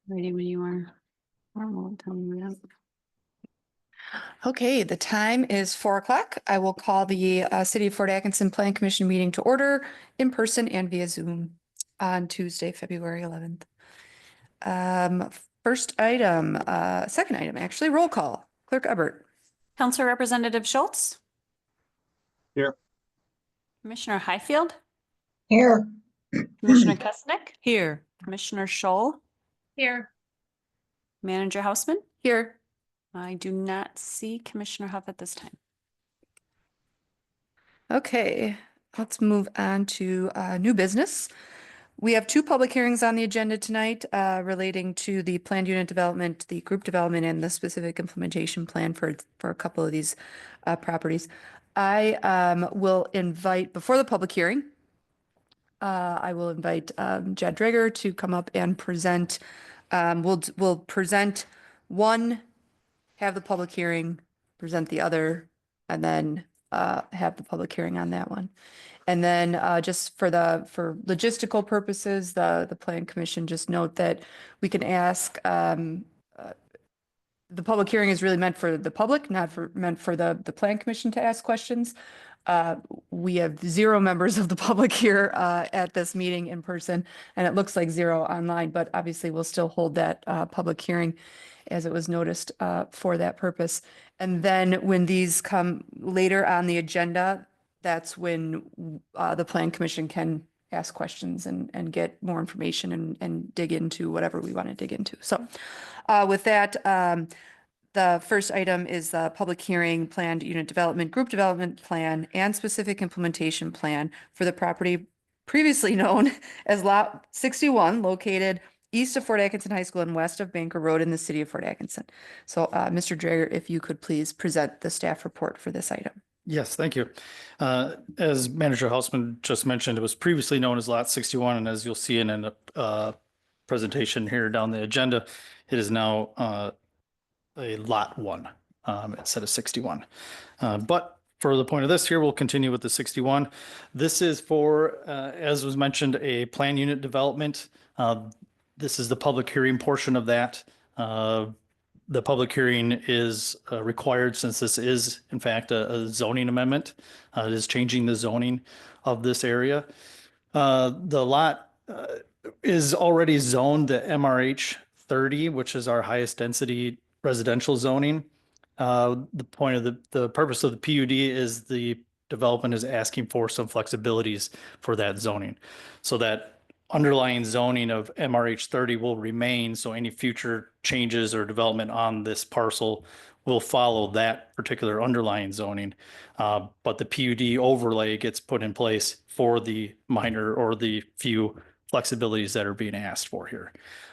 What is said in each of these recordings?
Ready when you are. I don't know what time we have. Okay, the time is 4 o'clock. I will call the City of Fort Atkinson Plan Commission meeting to order in person and via Zoom on Tuesday, February 11th. First item, second item, actually, roll call. Clerk Ebert. Councilor Representative Schultz, Here. Commissioner Highfield, Here. Commissioner Kusnick, Here. Commissioner Scholl, Here. Manager Houseman. Here. I do not see Commissioner Huff at this time. Okay, let's move on to new business. We have two public hearings on the agenda tonight relating to the planned unit development, the group development, and the specific implementation plan for a couple of these properties. I will invite, before the public hearing, I will invite Jed Drager to come up and present. We'll present one, have the public hearing, present the other, and then have the public hearing on that one. And then just for logistical purposes, the Plan Commission, just note that we can ask, the public hearing is really meant for the public, not meant for the Plan Commission to ask questions. We have 0 members of the public here at this meeting in person, and it looks like 0 online, but obviously we'll still hold that public hearing as it was noticed for that purpose. And then when these come later on the agenda, that's when the Plan Commission can ask questions and get more information and dig into whatever we want to dig into. So with that, the first item is the public hearing, planned unit development, group development plan, and specific implementation plan for the property previously known as Lot 61, located east of Fort Atkinson High School and west of Banker Road in the city of Fort Atkinson. So Mr. Drager, if you could please present the staff report for this item. Yes, thank you. As Manager Houseman just mentioned, it was previously known as Lot 61, and as you'll see in a presentation here down the agenda, it is now a Lot 1 instead of 61. But for the point of this here, we'll continue with the 61. This is for, as was mentioned, a plan unit development. This is the public hearing portion of that. The public hearing is required since this is, in fact, a zoning amendment. It is changing the zoning of this area. The lot is already zoned to MRH 30, which is our highest density residential zoning. The point of the purpose of the PUD is the development is asking for some flexibilities for that zoning. So that underlying zoning of MRH 30 will remain. So any future changes or development on this parcel will follow that particular underlying zoning. But the PUD overlay gets put in place for the minor or the few flexibilities that are being asked for here.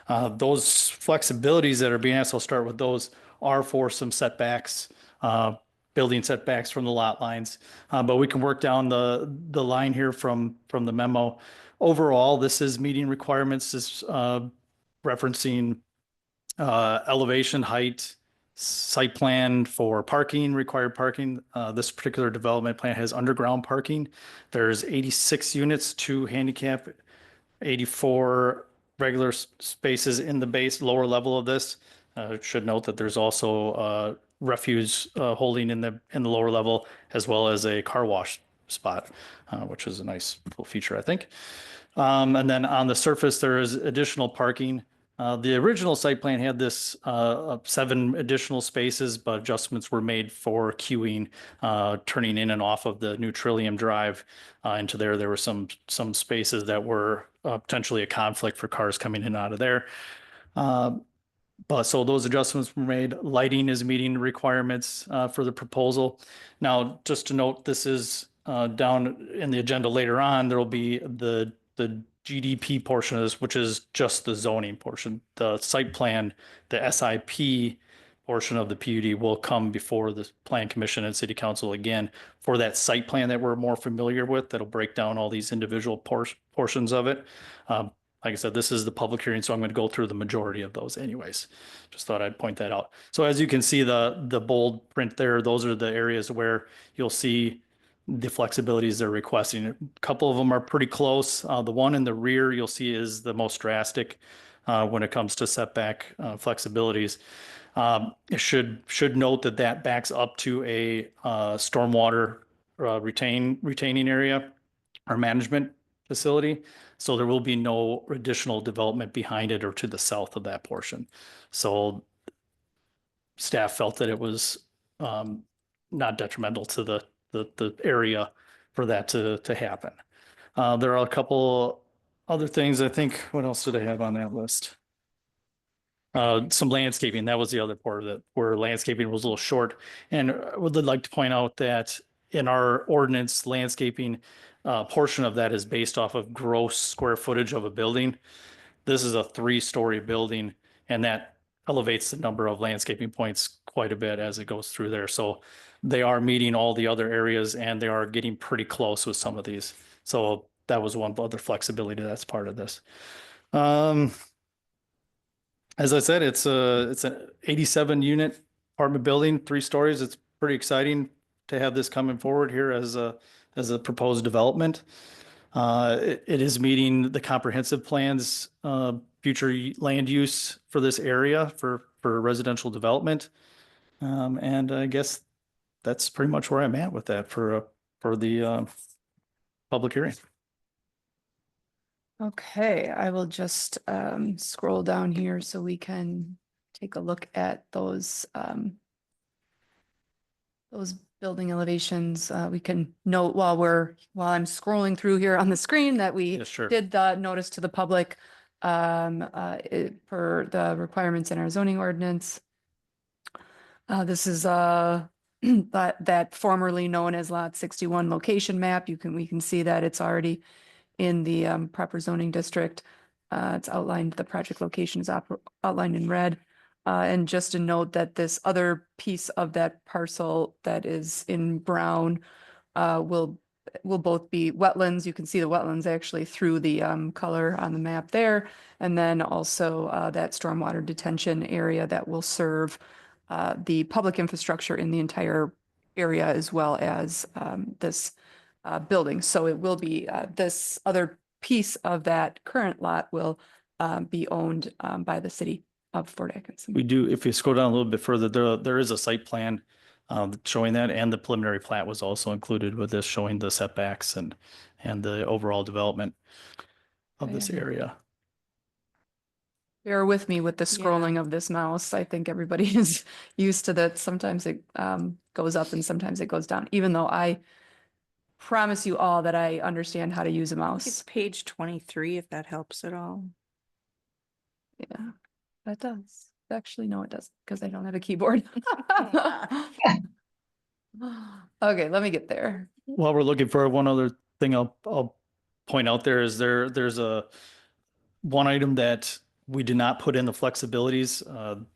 Those flexibilities that are being asked, I'll start with those, are for some setbacks, building setbacks from the lot lines. But we can work down the line here from the memo. Overall, this is meeting requirements, is referencing elevation, height, site plan for parking, required parking. This particular development plan has underground parking. There's 86 units, 2 handicap, 84 regular spaces in the base lower level of this. Should note that there's also refuse holding in the lower level, as well as a car wash spot, which is a nice little feature, I think. And then on the surface, there is additional parking. The original site plan had this 7 additional spaces, but adjustments were made for queuing, turning in and off of the new Trillium Drive into there. There were some spaces that were potentially a conflict for cars coming in and out of there. But so those adjustments were made. Lighting is meeting requirements for the proposal. Now, just to note, this is down in the agenda later on. There will be the GDP portion of this, which is just the zoning portion. The site plan, the SIP portion of the PUD will come before the Plan Commission and City Council again for that site plan that we're more familiar with. That'll break down all these individual portions of it. Like I said, this is the public hearing, so I'm going to go through the majority of those anyways. Just thought I'd point that out. So as you can see, the bold print there, those are the areas where you'll see the flexibilities they're requesting. A couple of them are pretty close. The one in the rear you'll see is the most drastic. when it comes to setback flexibilities. It should note that that backs up to a stormwater retaining area or management facility. So there will be no additional development behind it or to the south of that portion. So staff felt that it was not detrimental to the area for that to happen. There are a couple other things, I think. What else did I have on that list? Some landscaping, that was the other part of it, where landscaping was a little short. And I would like to point out that in our ordinance, landscaping portion of that is based off of gross square footage of a building. This is a 3-story building, and that elevates the number of landscaping points quite a bit as it goes through there. So they are meeting all the other areas, and they are getting pretty close with some of these. So that was one other flexibility that's part of this. As I said, it's an 87 unit apartment building, 3 stories. It's pretty exciting to have this coming forward here as a proposed development. It is meeting the comprehensive plans, future land use for this area for residential development. And I guess that's pretty much where I'm at with that for the public hearing. Okay, I will just scroll down here so we can take a look at those building elevations. We can note while I'm scrolling through here on the screen that we Yeah, sure. did the notice to the public per the requirements in our zoning ordinance. This is that formerly known as Lot 61 location map. We can see that it's already in the proper zoning district. It's outlined, the project location is outlined in red. And just a note that this other piece of that parcel that is in brown will both be wetlands. You can see the wetlands actually through the color on the map there. And then also that stormwater detention area that will serve the public infrastructure in the entire area, as well as this building. So it will be this other piece of that current lot will be owned by the city of Fort Atkinson. We do, if you scroll down a little bit further, there is a site plan showing that, and the preliminary plat was also included with this, showing the setbacks and the overall development of this Okay. area. Bear with me with the scrolling of this mouse. I think everybody is used to that. Sometimes it goes up and sometimes it goes down, even though I promise you all that I understand how to use a It's mouse. page 23, if that helps at all. Yeah, that does. Actually, no, it doesn't, because I don't have a keyboard. Okay, let me get there. While we're looking for one other thing, I'll point out there is there's one item that we did not put in the flexibilities.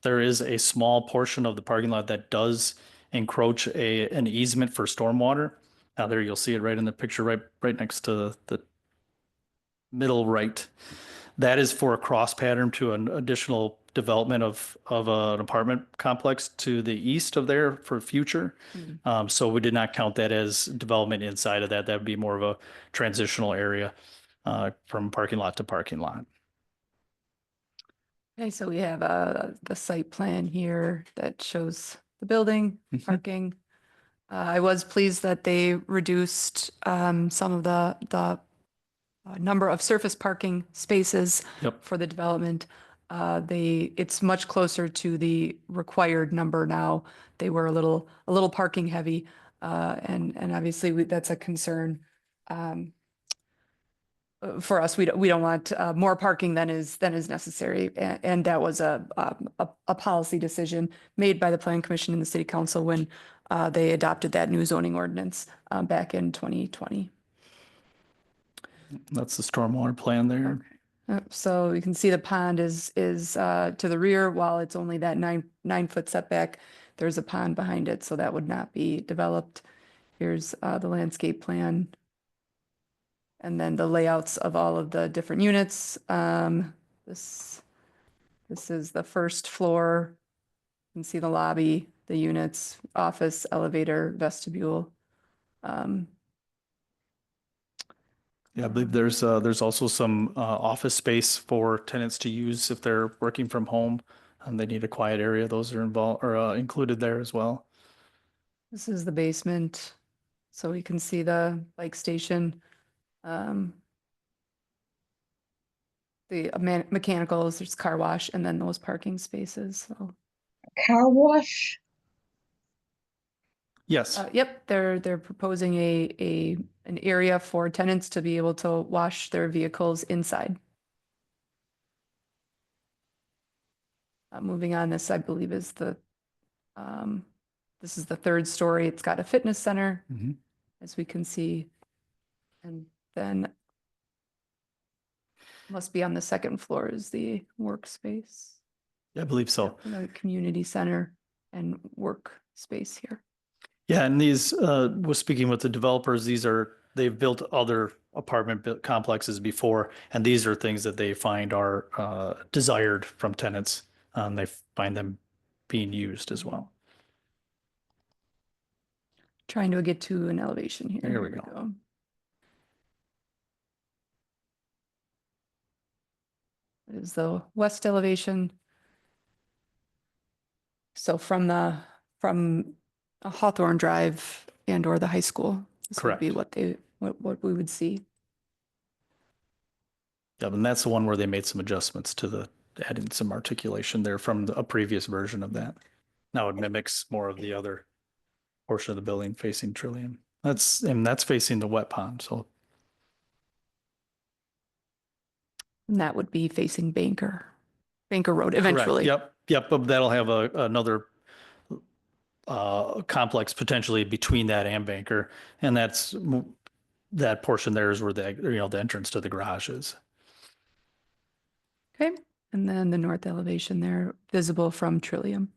There is a small portion of the parking lot that does encroach an easement for stormwater. Now there you'll see it right in the picture, right next to the middle right. That is for a cross pattern to an additional development of an apartment complex to the east of there for future. So we did not count that as development inside of that. That would be more of a transitional area from parking lot to parking lot. Okay, so we have the site plan here that shows the building, Mhm. parking. I was pleased that they reduced some of the number of surface parking spaces Yep. for the development. It's much closer to the required number now. They were a little parking heavy, and obviously that's a concern. For us, we don't want more parking than is necessary, and that was a policy decision made by the Plan Commission and the City Council when they adopted that new zoning ordinance back in 2020. That's the stormwater plan there. So you can see the pond is to the rear. While it's only that 9-foot setback, there's a pond behind it, so that would not be developed. Here's the landscape plan. And then the layouts of all of the different units. This is the first floor. You can see the lobby, the units, office, elevator, vestibule. Yeah, I believe there's also some office space for tenants to use if they're working from home and they need a quiet area. Those are involved or included there as well. This is the basement, so we can see the bike station. Um, the mechanicals, there's car wash, and then those parking spaces, so. Car wash? Yes. Yep, they're proposing an area for tenants to be able to wash their vehicles inside. Moving on, this I believe is this is the third story. It's got a fitness center, Mhm. as we can see. And then must be on the second floor is the workspace. Yeah, I believe so. Yep, the community center and workspace here. Yeah, and these was speaking with the developers, they've built other apartment complexes before, and these are things that they find are desired from tenants. They find them being used as well. Trying to get to an elevation here. There we Here go. It is the west elevation. So from Hawthorne Drive and or the high school, this would be Correct. what we would see. Yeah, and that's the one where they made some adjustments to adding some articulation there from a previous version of that. Now it mimics more of the other portion of the building facing Trillium. And that's facing the wet pond, so And that would be facing Banker Road correct. eventually. Yep, but that'll have another complex potentially between that and Banker, and that portion there is where the entrance to the garage is. Okay, and then the north elevation there visible from Trillium.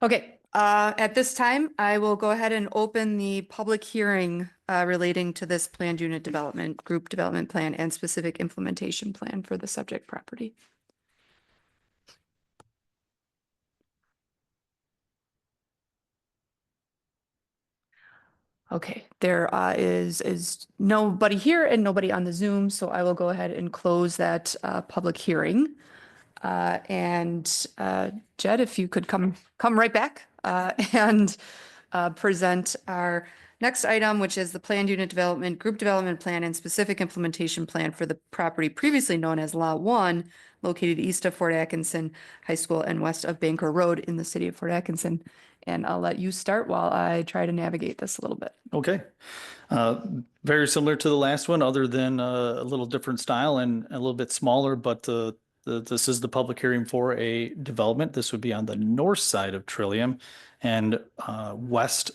Okay, at this time, I will go ahead and open the public hearing relating to this planned unit development, group development plan, and specific implementation plan for the subject property. Okay, there is nobody here and nobody on the Zoom, so I will go ahead and close that public hearing. And Jed, if you could come right back and present our next item, which is the planned unit development, group development plan, and specific implementation plan for the property previously known as Lot 1, located east of Fort Atkinson High School and west of Banker Road in the city of Fort Atkinson. And I'll let you start while I try to navigate this a little bit. Okay. Very similar to the last one, other than a little different style and a little bit smaller, but this is the public hearing for a development. This would be on the north side of Trillium and west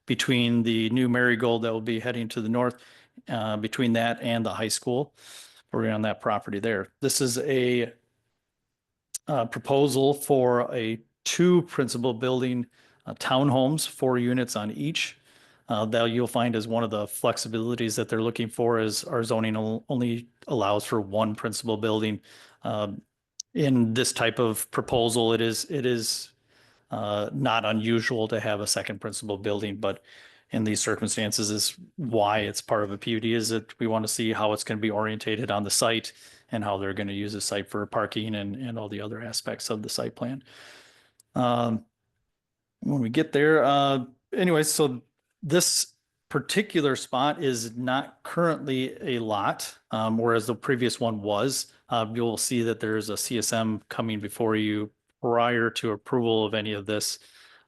between the new Marigold that will be heading to the north, between that and the high school. We're on that property there. This is a proposal for a two principal building townhomes, 4 units on each. That you'll find as one of the flexibilities that they're looking for is our zoning only allows for one principal building. In this type of proposal, it is not unusual to have a second principal building, but in these circumstances is why it's part of a PUD, is that we want to see how it's going to be orientated on the site and how they're going to use the site for parking and all the other aspects of the site plan. When we get there, anyway, so this particular spot is not currently a lot, whereas the previous one was. You'll see that there's a CSM coming before you prior to approval of any of this,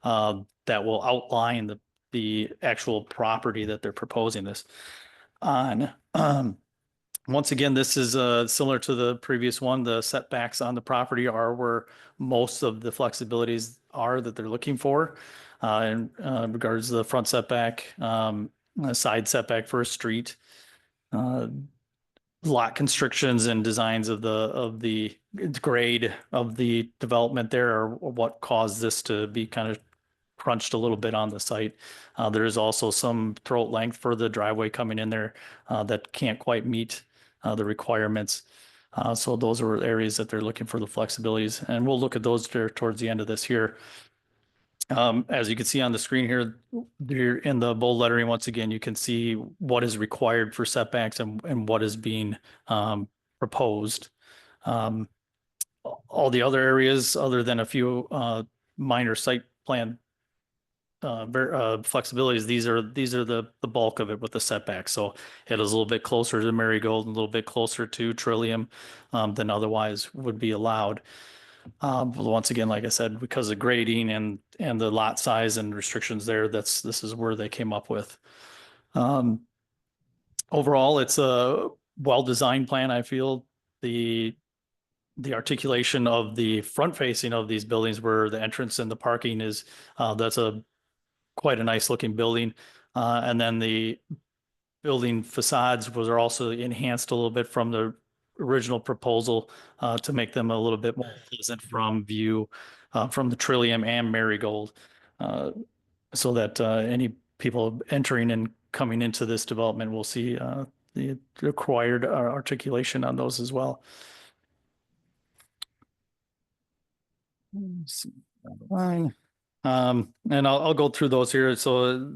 that will outline the actual property that they're proposing this on. Once again, this is similar to the previous one. The setbacks on the property are where most of the flexibilities are that they're looking for. In regards to the front setback, side setback for a street, lot constrictions and designs of the grade of the development there are what caused this to be kind of crunched a little bit on the site. There is also some throat length for the driveway coming in there that can't quite meet the requirements. So those are areas that they're looking for the flexibilities, and we'll look at those there towards the end of this here. As you can see on the screen here, there in the bold lettering, once again, you can see what is required for setbacks and what is being proposed. All the other areas, other than a few minor site plan flexibilities, these are the bulk of it with the setbacks. So it is a little bit closer to Marigold, and a little bit closer to Trillium than otherwise would be allowed. But once again, like I said, because of grading and the lot size and restrictions there, this is where they came up with. Overall, it's a well-designed plan. I feel the articulation of the front facing of these buildings where the entrance and the parking is, that's quite a nice looking building. And then the building facades are also enhanced a little bit from the original proposal to make them a little bit more pleasant from view from the Trillium and Marigold, so that any people entering and coming into this development will see the required articulation on those as well. Line. And I'll go through those here. So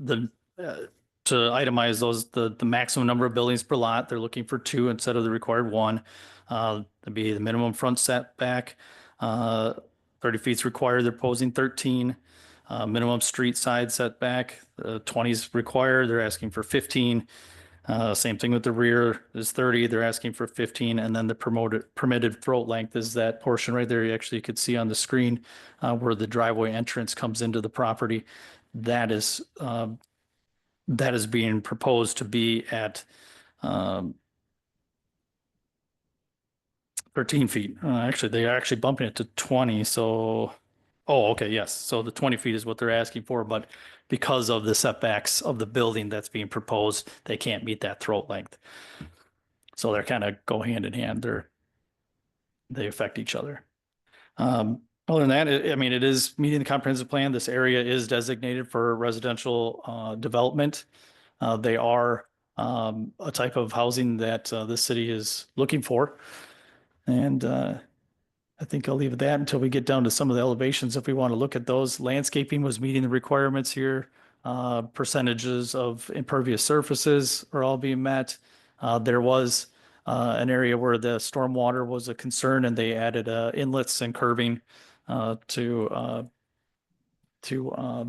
to itemize those, the maximum number of buildings per lot, they're looking for 2 instead of the required 1. That'd be the minimum front setback. 30 feet is required. They're proposing 13. Minimum street side setback, 20 is required. They're asking for 15. Same thing with the rear is 30. They're asking for 15. And then the permitted throat length is that portion right there. You actually could see on the screen where the driveway entrance comes into the property. That is being proposed to be at 13 feet. Actually, they are actually bumping it to 20. So, oh, okay, yes. So the 20 feet is what they're asking for, but because of the setbacks of the building that's being proposed, they can't meet that throat length. So they're kind of go hand in hand. They affect each other. Other than that, I mean, it is meeting the comprehensive plan. This area is designated for residential development. They are a type of housing that the city is looking for. And I think I'll leave it that until we get down to some of the elevations. If we want to look at those, landscaping was meeting the requirements here. Percentages of impervious surfaces are all being met. There was an area where the stormwater was a concern, and they added inlets and curbing to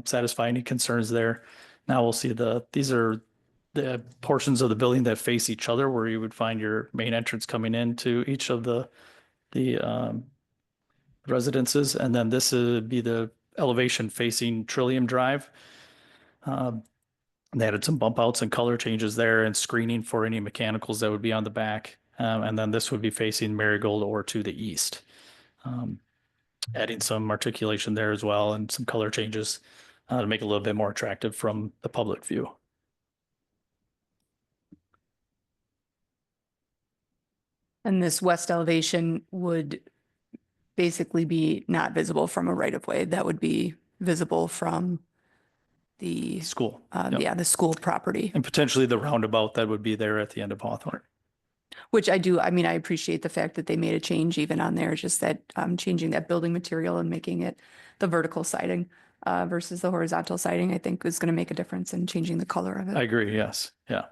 satisfy any concerns there. Now we'll see these are the portions of the building that face each other, where you would find your main entrance coming into each of the residences. And then this would be the elevation facing Trillium Drive. They added some bump outs and color changes there and screening for any mechanicals that would be on the back. And then this would be facing Marigold or to the east. Adding some articulation there as well and some color changes to make it a little bit more attractive from the public view. And this west elevation would basically be not visible from a right of way. That would be visible from the School. Yep. yeah, the school property, And potentially the roundabout that would be there at the end of Hawthorne. which I appreciate the fact that they made a change even on there, just that changing that building material and making it the vertical siding versus the horizontal siding, I think is going to make a difference in changing the color of it. I agree. Yes. Yeah.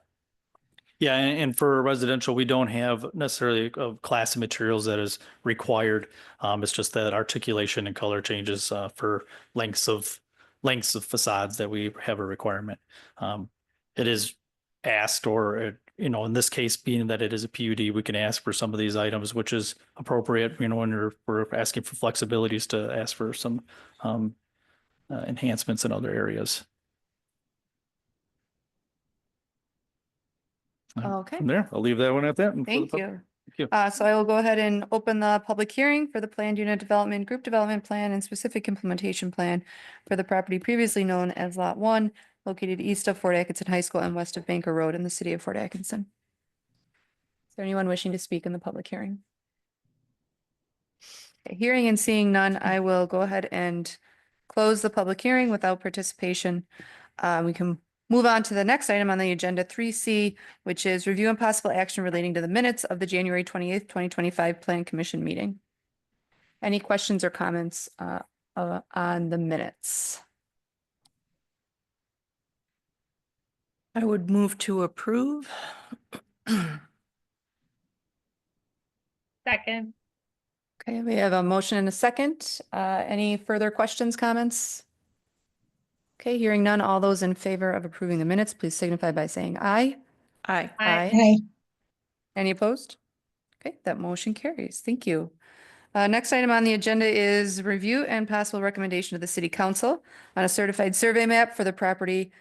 Yeah. And for residential, we don't have necessarily a class of materials that is required. It's just that articulation and color changes for lengths of facades that we have a requirement. It is asked, or in this case, being that it is a PUD, we can ask for some of these items, which is appropriate. When we're asking for flexibilities to ask for some enhancements in other areas. Okay. From there, I'll leave that one at that. and for the Thank pub- you. you. So I will go ahead and open the public hearing for the planned unit development, group development plan, and specific implementation plan for the property previously known as Lot 1, located east of Fort Atkinson High School and west of Banker Road in the city of Fort Atkinson. Is there anyone wishing to speak in the public hearing? Okay, hearing and seeing none, I will go ahead and close the public hearing without participation. We can move on to the next item on the agenda, 3C, which is review and possible action relating to the minutes of the January 28th, 2025 Plan Commission meeting. Any questions or comments on the minutes? I would move to approve. Second. Okay, we have a motion and a second. Any further questions, comments? Okay, hearing none, all those in favor of approving the minutes, please signify by saying aye. Aye. Aye. Any opposed? Okay, that motion carries. Thank you. Next item on the agenda is review and possible recommendation to the city council on a certified survey map for the property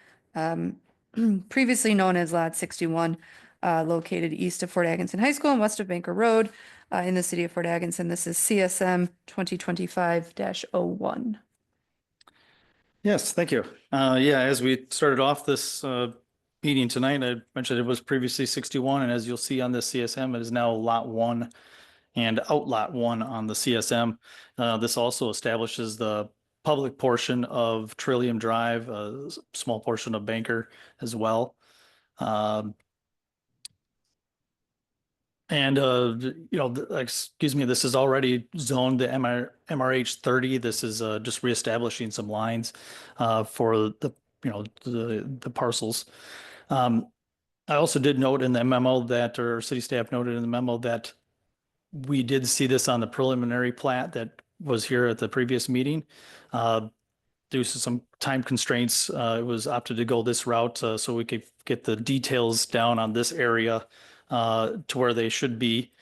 previously known as Lot 61, located east of Fort Atkinson High School and west of Banker Road in the city of Fort Atkinson. This is CSM 2025-01. Yes, thank you. Yeah, as we started off this meeting tonight, I mentioned it was previously 61, and as you'll see on this CSM, it is now Lot 1 and Outlot 1 on the CSM. This also establishes the public portion of Trillium Drive, a small portion of Banker as well. And, excuse me, this is already zoned the MRH 30. This is just reestablishing some lines for the parcels. I also did note in the memo that, or city staff noted in the memo that we did see this on the preliminary plat that was here at the previous meeting. Due to some time constraints, it was opted to go this route so we could get the details down on this area to where they should be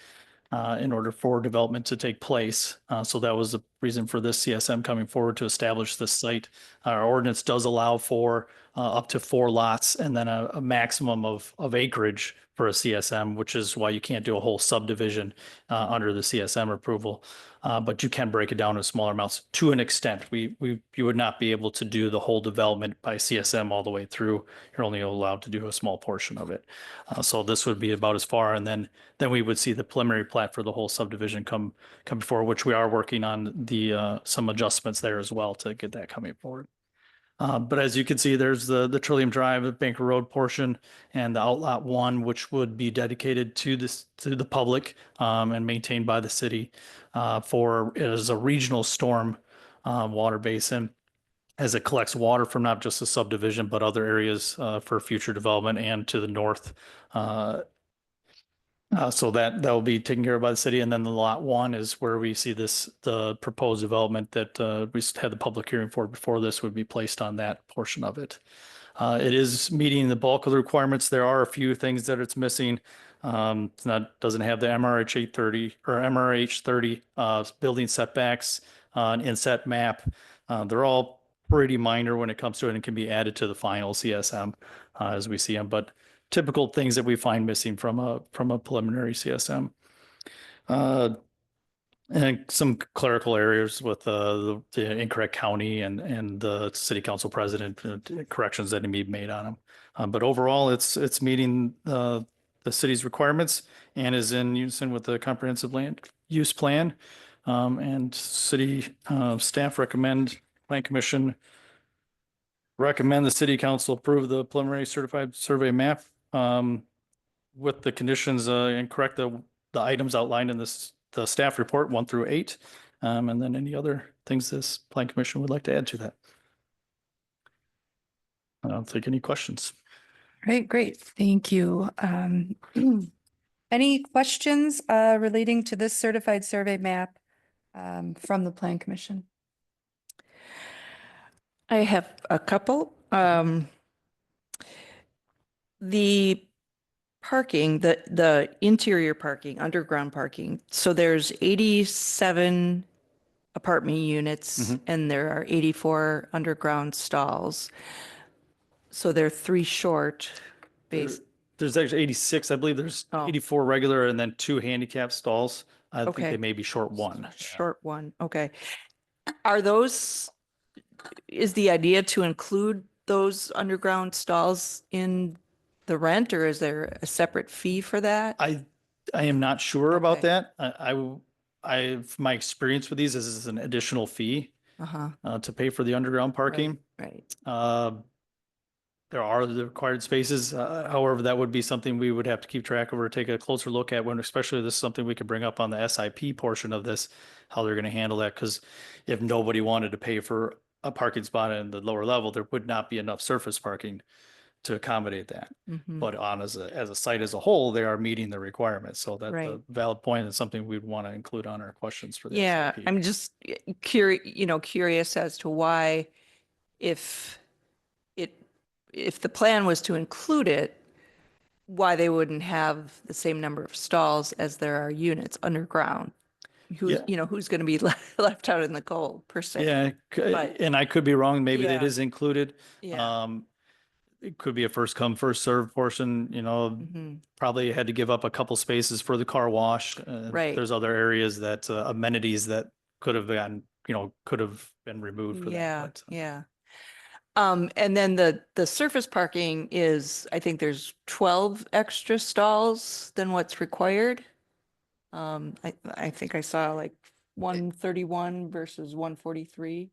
in order for development to take place. So that was the reason for this CSM coming forward to establish this site. Our ordinance does allow for up to 4 lots and then a maximum of acreage for a CSM, which is why you can't do a whole subdivision under the CSM approval. But you can break it down in smaller amounts to an extent. You would not be able to do the whole development by CSM all the way through. You're only allowed to do a small portion of it. So this would be about as far, and then we would see the preliminary plat for the whole subdivision come before, which we are working on the some adjustments there as well to get that coming forward. But as you can see, there's the Trillium Drive, Banker Road portion, and the Outlot 1, which would be dedicated to the public and maintained by the city as a regional storm water basin, as it collects water from not just the subdivision but other areas for future development and to the north. So that will be taken care of by the city. And then the Lot 1 is where we see the proposed development that we had the public hearing for before this would be placed on that portion of it. It is meeting the bulk of the requirements. There are a few things that it's missing. Doesn't have the MRH 830 or MRH 30 building setbacks, an inset map. They're all pretty minor when it comes to it and can be added to the final CSM as we see them. But typical things that we find missing from a preliminary CSM. And some clerical errors with the incorrect county and the city council president corrections that need to be made on them. But overall, it's meeting the city's requirements and is in unison with the comprehensive land use plan. And city staff plan commission recommend the city council approve the preliminary certified survey map with the conditions and correct the items outlined in the staff report 1 through 8, and then any other things this plan commission would like to add to that. I don't think any questions. All right, great. Thank you. Any questions relating to this certified survey map from the Plan Commission? I have a couple. The parking, the interior parking, underground parking. So there's 87 apartment units and there are 84 underground stalls. So they're 3 short based. There's actually 86. I believe there's 84 regular and then 2 handicap stalls. I think they may be short 1. Short 1. Okay. Is the idea to include those underground stalls in the rent, or is there a separate fee for that? I am not sure about Okay. that. My experience with these is an additional fee to pay for the underground parking. Right. There are the required spaces. However, that would be something we would have to keep track of or take a closer look at when, especially this is something we could bring up on the SIP portion of this, how they're going to handle that. Because if nobody wanted to pay for a parking spot in the lower level, there would not be enough surface parking to accommodate that. Mhm. But as a site as a whole, they are meeting the requirements. So that's Right. a valid point and something we'd want to include on our questions for the Yeah, SIP. I'm just curious as to why if it, if the plan was to include it, why they wouldn't have the same number of stalls as there are units underground. Who's, Yeah. who's going to be left out in the cold per se? Yeah, But- and I could be wrong. Maybe that Yeah. is included. Yeah. It could be a first come, first served portion, Mhm. probably had to give up a couple spaces for the car wash. Right. There's other areas that amenities that could have gotten, could have been removed for Yeah, that. But, yeah. And then the surface parking is, I think there's 12 extra stalls than what's required. I think I saw like 131 versus 143.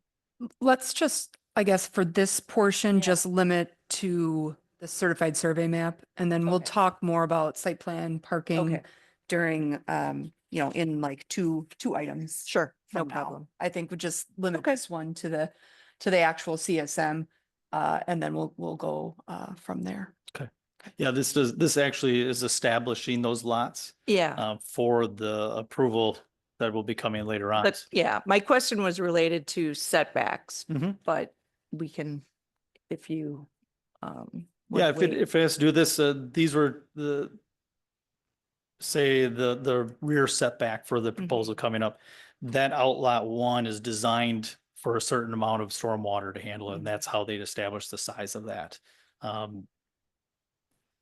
Let's just, I guess, for this portion, Yeah. just limit to the certified survey map, and then we'll Okay. talk more about site plan parking Okay. during, in like two items. Sure, no from now. problem. I think we just limit Okay. this one to the actual CSM, and then we'll go from there. yeah, this actually is establishing those lots Yeah. for the approval that will be coming later on. But yeah, my question was related to setbacks, Mhm. but we can, if you, Yeah, would wait. if it has to do this, these were say the rear setback for the proposal coming up. That outlot one is designed for a certain amount of stormwater to handle it, and that's how they'd establish the size of that.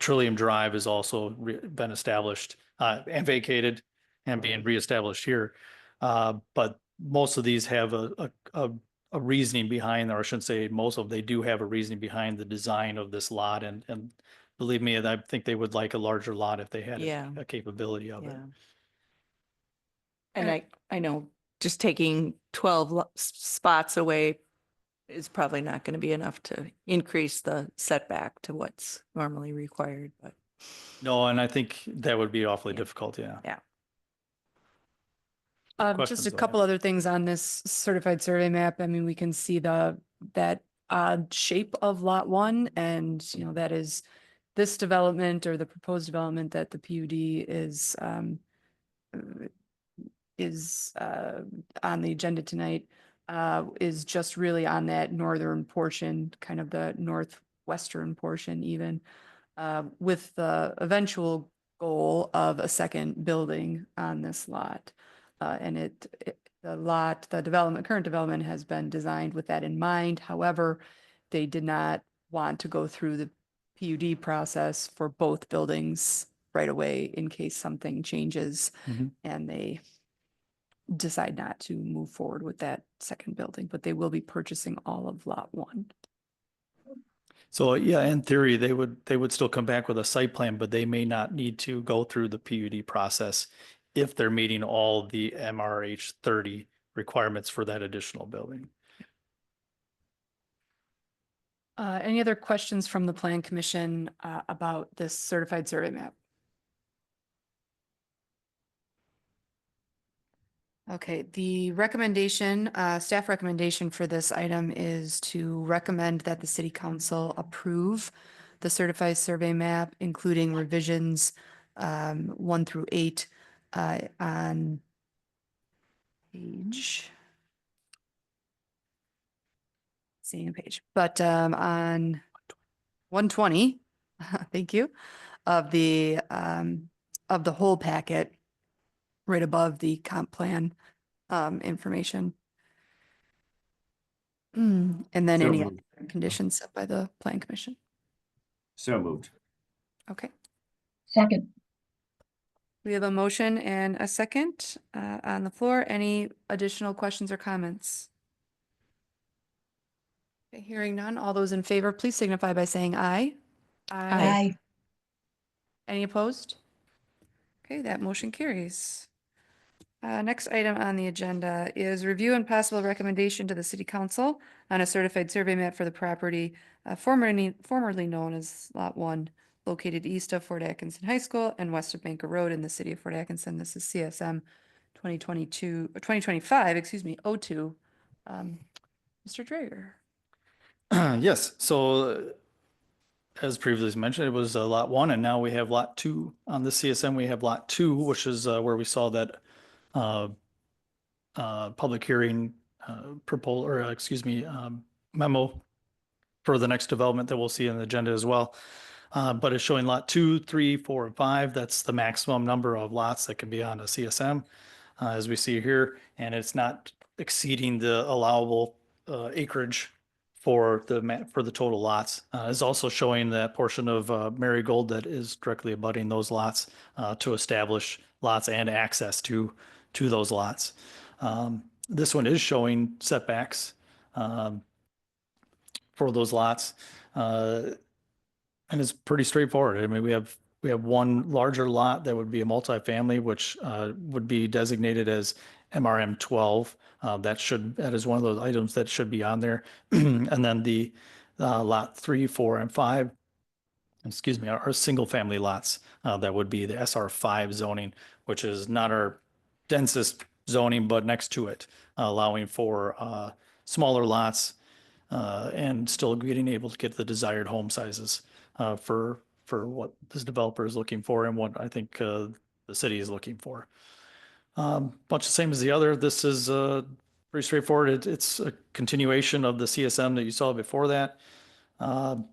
Trillium Drive has also been established and vacated and being reestablished here. But most of these have a reasoning behind, or I shouldn't say most of, they do have a reasoning behind the design of this lot. And believe me, I think they would like a larger lot if they had Yeah. a capability of it. Yeah. And I know just taking 12 spots away is probably not going to be enough to increase the setback to what's normally required, but No, and I think that would be awfully Yeah. difficult, yeah. Yeah. Just Questions, a though, couple yeah. other things on this certified survey map. I mean, we can see that odd shape of lot one, and that is this development or the proposed development that the PUD is on the agenda tonight, is just really on that northern portion, kind of the northwestern portion even, with the eventual goal of a second building on this lot. And the current development has been designed with that in mind. However, they did not want to go through the PUD process for both buildings right away in case something changes Mhm. and they decide not to move forward with that second building, but they will be purchasing all of lot one. So yeah, in theory, they would still come back with a site plan, but they may not need to go through the PUD process if they're meeting all the MRH 30 requirements for that additional building. Any other questions from the Plan Commission about this certified survey map? Okay, the recommendation, staff recommendation for this item is to recommend that the city council approve the certified survey map, including revisions 1 through 8 on page. Same page, but on 120, thank you, of the whole packet, right above the comp plan information. And then So any moved. other conditions set by the Plan Commission. So moved. Okay, second, we have a motion and a second on the floor. Any additional questions or comments? Okay, hearing none, all those in favor, please signify by saying aye. aye, Any opposed? Okay, that motion carries. Next item on the agenda is review and possible recommendation to the city council on a certified survey map for the property formerly known as Lot 1, located east of Fort Atkinson High School and west of Banker Road in the city of Fort Atkinson. This is CSM 2025, excuse me, 02. Mr. Drager. Yes, so as previously mentioned, it was lot one, and now we have lot two on the CSM. We have lot two, which is where we saw that public hearing proposal, or excuse me, memo for the next development that we'll see on the agenda as well. But it's showing lot 2, 3, 4, and 5. That's the maximum number of lots that can be on a CSM, as we see here, and it's not exceeding the allowable acreage for the total lots. Is also showing that portion of Marigold that is directly abutting those lots to establish lots and access to those lots. This one is showing setbacks for those lots. And it's pretty straightforward. I mean, we have one larger lot that would be a multifamily, which would be designated as MRM 12. That is one of those items that should be on there. And then the lot 3, 4, and 5, excuse me, are single family lots. That would be the SR5 zoning, which is not our densest zoning, but next to it, allowing for smaller lots and still getting able to get the desired home sizes for what this developer is looking for and what I think the city is looking for. Much the same as the other. This is pretty straightforward. It's a continuation of the CSM that you saw before that. And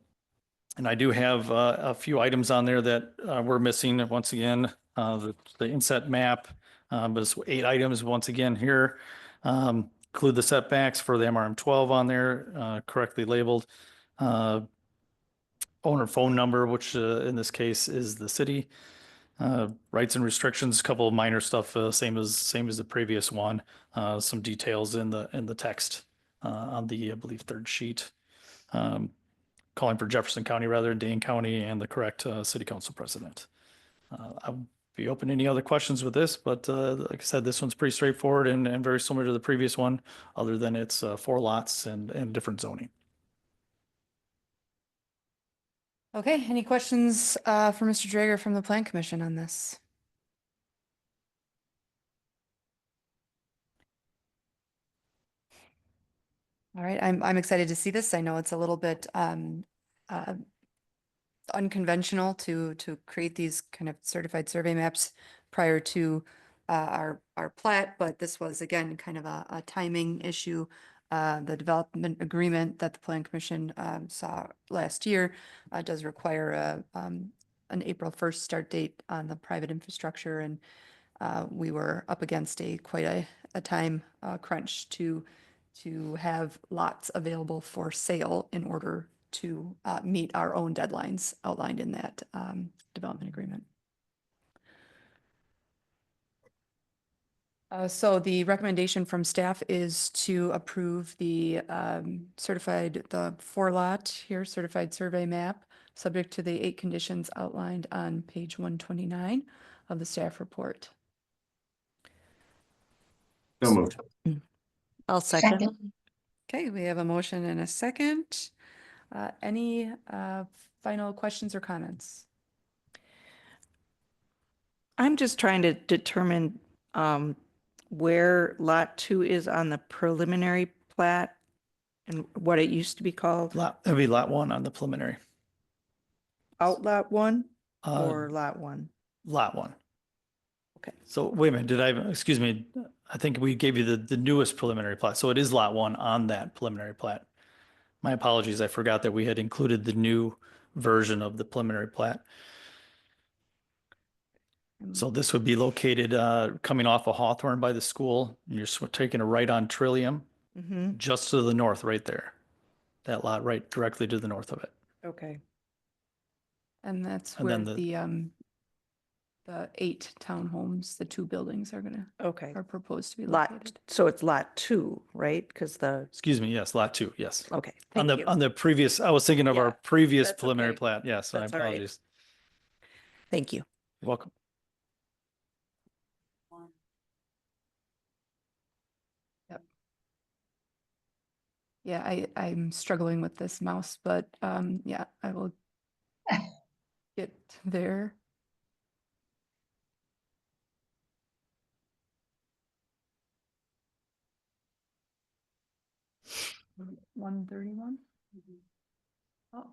I do have a few items on there that we're missing. Once again, the inset map, but it's 8 items once again here. Include the setbacks for the MRM 12 on there, correctly labeled. Owner phone number, which in this case is the city. Rights and restrictions, a couple of minor stuff, same as the previous one. Some details in the text on the, I believe, 3rd sheet. Calling for Jefferson County rather than Dane County, and the correct city council president. I'll be open to any other questions with this, but like I said, this one's pretty straightforward and very similar to the previous one, other than it's 4 lots and different zoning. Okay, any questions for Mr. Drager from the Plan Commission on this? All right, I'm excited to see this. I know it's a little bit unconventional to create these kind of certified survey maps prior to our plat, but this was again kind of a timing issue. The development agreement that the Plan Commission saw last year does require an April 1st start date on the private infrastructure, and we were up against quite a time crunch to have lots available for sale in order to meet our own deadlines outlined in that development agreement. So the recommendation from staff is to approve the the 4-lot here, certified survey map, subject to the 8 conditions outlined on page 129 of the staff report. So moved. I'll second. Second. Okay, we have a motion and a second. Any final questions or comments? I'm just trying to determine where lot 2 is on the preliminary plat and what it used to be called. It'll be lot 1 on the preliminary. Out lot 1 Uh, or lot 1? Lot 1. Okay. So wait a minute, excuse me, I think we gave you the newest preliminary plat. So it is lot 1 on that preliminary plat. My apologies, I forgot that we had included the new version of the preliminary plat. So this would be located coming off of Hawthorne by the school. You're taking a right on Trillium, Mm-hmm. just to the north right there. That lot right directly to the north of it. Okay. And that's And where then the 8 townhomes, the 2 buildings Okay. are proposed to be Lot, located. so it's lot 2, right? Because Excuse me, yes, lot 2, yes. okay, On thank you. the previous, I was thinking of our Yeah, previous that's preliminary okay. plat. Yes, I That's all right. apologize. Thank you. You're welcome. Yeah, I'm struggling with this mouse, but yeah, I will get there. $131? Oh.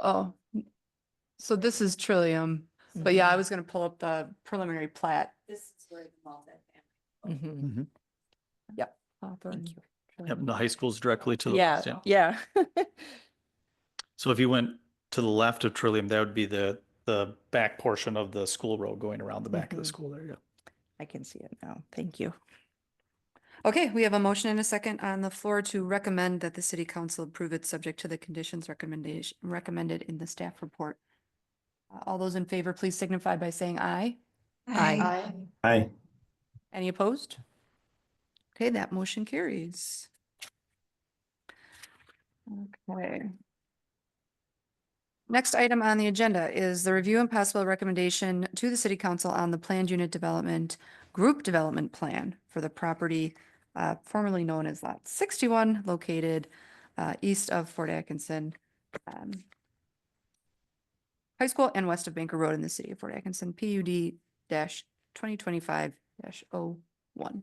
Oh, so this is Trillium, but yeah, I was gonna pull up the preliminary plat. This is where the Mhm. Mhm. Hawthorne, Yep, Trillium. the high school's directly to the. Yeah, yeah. So if you went to the left of Trillium, that would be the back portion of the school road going around the back of the Mhm. school there, yeah. I can see it now. Thank you. Okay, we have a motion and a second on the floor to recommend that the city council approve it subject to the conditions recommended in the staff report. All those in favor, please signify by saying aye. Aye. Aye. Any opposed? Okay, that motion carries. Okay. Next item on the agenda is the review and possible recommendation to the city council on the planned unit development, group development plan for the property formerly known as Lot 61, located east of Fort Atkinson High School and west of Banker Road in the city of Fort Atkinson, PUD-2025-01.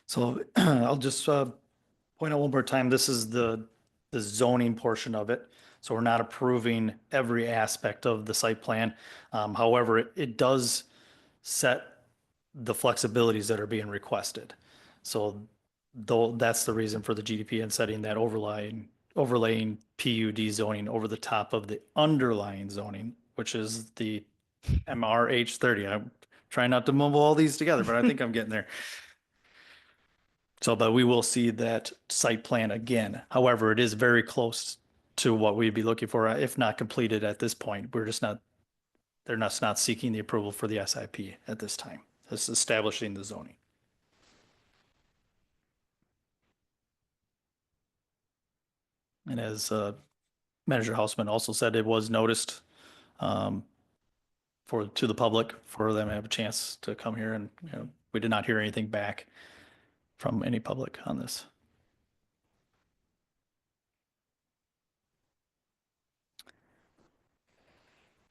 So I'll just point out one more time, this is the zoning portion of it. So we're not approving every aspect of the site plan. However, it does set the flexibilities that are being requested. So though that's the reason for the GDP and setting that overlaying PUD zoning over the top of the underlying zoning, which is the MRH 30. I'm trying not to mumble all these together, but I think I'm getting there. So, but we will see that site plan again. However, it is very close to what we'd be looking for, if not completed at this point. We're just not, they're not seeking the approval for the SIP at this time. It's establishing the zoning. And as Manager Hausman also said, it was noticed to the public for them to have a chance to come here, and we did not hear anything back from any public on this.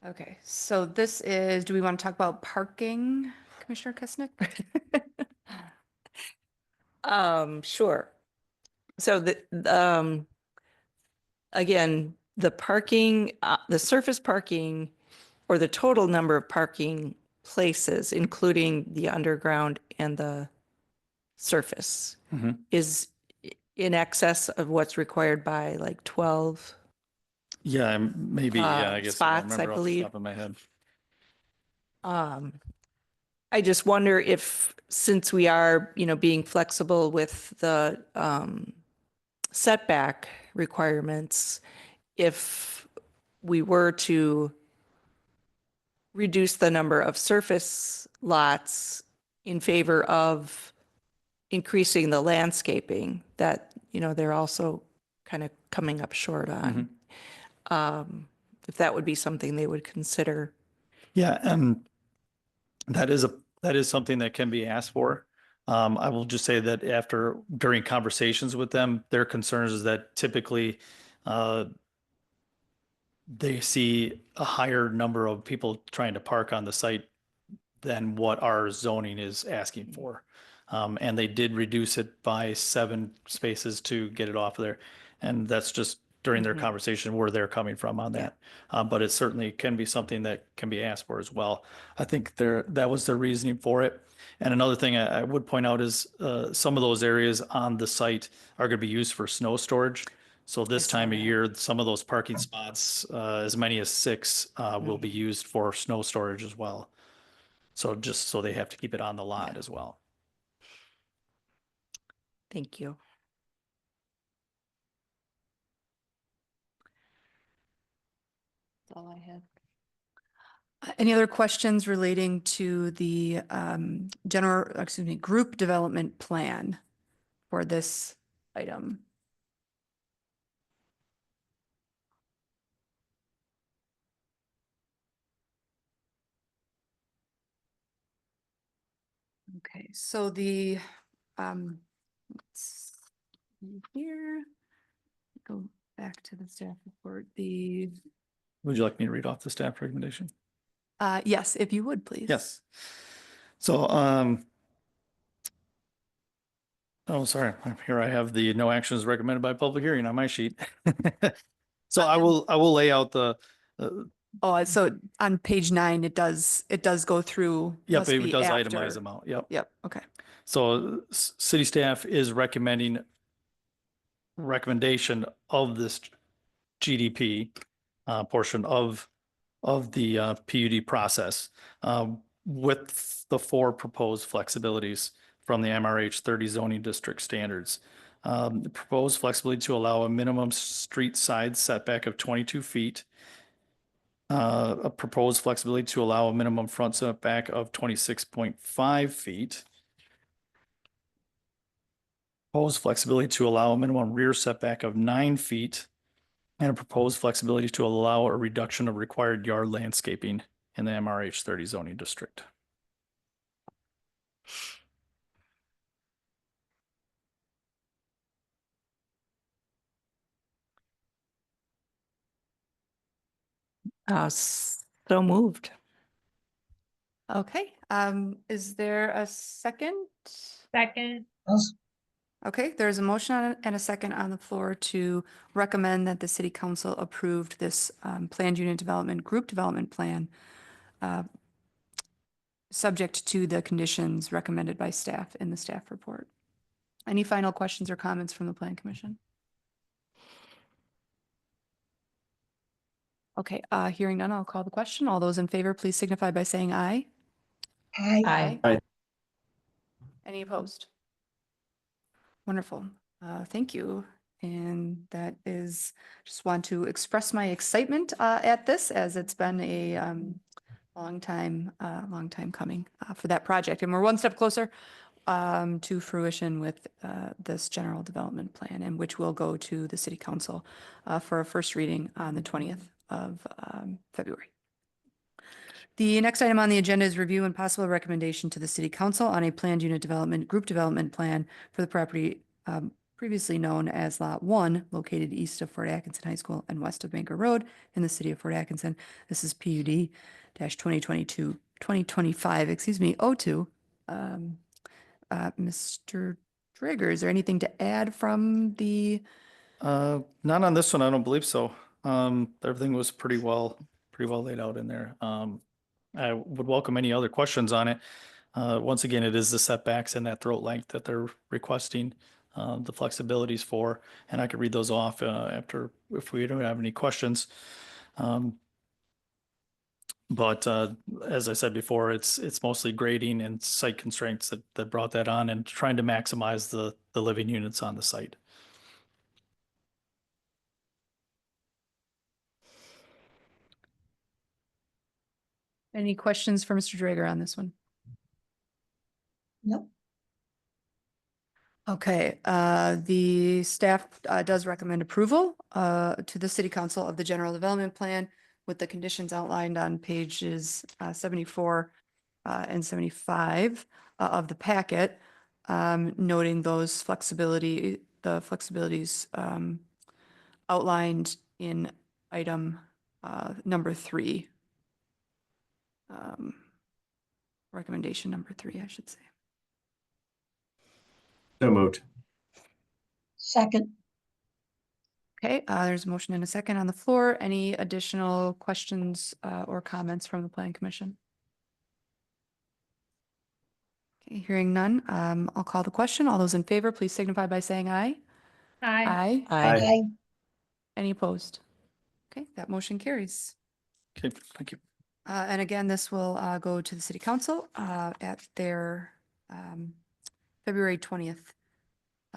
Okay, so this is, do we want to talk about parking, Commissioner Kesnick? Sure. So again, the parking, the surface parking or the total number of parking places, including the underground and the surface, Mhm. is in excess of what's required by like 12 Yeah, maybe, yeah, I guess I don't spots, I remember off the believe. top of my head. I just wonder if, since we are, being flexible with the setback requirements, if we were to reduce the number of surface lots in favor of increasing the landscaping that, they're also kind of coming up short on. If that would be something they would consider. Yeah, and that is something that can be asked for. I will just say that during conversations with them, their concerns is that typically they see a higher number of people trying to park on the site than what our zoning is asking for. And they did reduce it by 7 spaces to get it off of there. And that's just during their conversation where they're coming from on that. But it certainly can be something that can be asked for as well. I think that was their reasoning for it. And another thing I would point out is some of those areas on the site are going to be used for snow storage. So this saw time of that. year, some of those parking spots, as many as 6, will be used for snow storage as well. So just so they have to keep it on the lot as well. Thank you. That's all I had. Any other questions relating to the group development plan for this item? Okay, so let's see here, go back to the staff report, Would you like me to read off the staff recommendation? yes, if you would, please. Yes. So, oh, sorry, here I have the no actions recommended by public hearing on my sheet. So I will lay out the, Oh, so on page 9, it does go through. yep, must it be does after. itemize them out. Yep. Yep, okay. So city staff is recommendation of this GDP portion of the PUD process with the 4 proposed flexibilities from the MRH 30 zoning district standards. The proposed flexibility to allow a minimum street side setback of 22 feet. A proposed flexibility to allow a minimum front setback of 26.5 feet. Proposed flexibility to allow a minimum rear setback of 9 feet. And a proposed flexibility to allow a reduction of required yard landscaping in the MRH 30 zoning district. So moved. Okay, is there a second? Second. Okay, there's a motion and a second on the floor to recommend that the city council approved this planned unit development, group development plan, subject to the conditions recommended by staff in the staff report. Any final questions or comments from the plan commission? Okay, hearing none, I'll call the question. All those in favor, please signify by saying aye. Aye. Aye. Any opposed? Wonderful. Thank you. And that is, just want to express my excitement at this, as it's been a long time coming for that project. And we're one step closer to fruition with this general development plan, and which will go to the city council for a first reading on the 20th of February. The next item on the agenda is review and possible recommendation to the city council on a planned unit development, group development plan for the property previously known as Lot 1, located east of Fort Atkinson High School and west of Banker Road in the city of Fort Atkinson. This is PUD 2025, 02. Mr. Drager, is there anything to add from the? Not on this one, I don't believe so. Everything was pretty well laid out in there. I would welcome any other questions on it. Once again, it is the setbacks and that throat length that they're requesting the flexibilities for, and I could read those off after if we don't have any questions. But as I said before, it's mostly grading and site constraints that brought that on, and trying to maximize the living units on the site. Any questions for Mr. Drager on this one? Nope. Okay, the staff does recommend approval to the city council of the general development plan with the conditions outlined on pages 74 and 75 of the packet, noting those the flexibilities outlined in item number 3. Recommendation number 3, I should say. So moved. Second. Okay, there's a motion and a second on the floor. Any additional questions or comments from the planning commission? Okay, hearing none, I'll call the question. All those in favor, please signify by saying aye. Aye. Aye. Aye. Any opposed? Okay, that motion carries. Okay, thank you. And again, this will go to the city council at their February 20th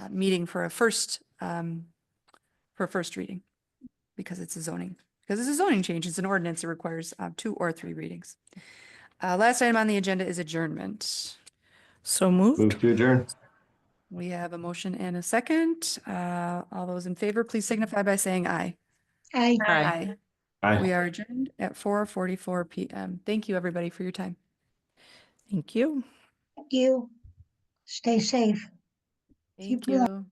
meeting for a first reading, because it's a zoning change. It's an ordinance. It requires 2 or 3 readings. Last item on the agenda is adjournment. So moved. Move to adjourn. We have a motion and a second. All those in favor, please signify by saying aye. Aye. Aye. Aye. We are adjourned at 4:44 p.m. Thank you, everybody, for your time. Thank you. Thank you. Stay safe. Thank Keep well. you.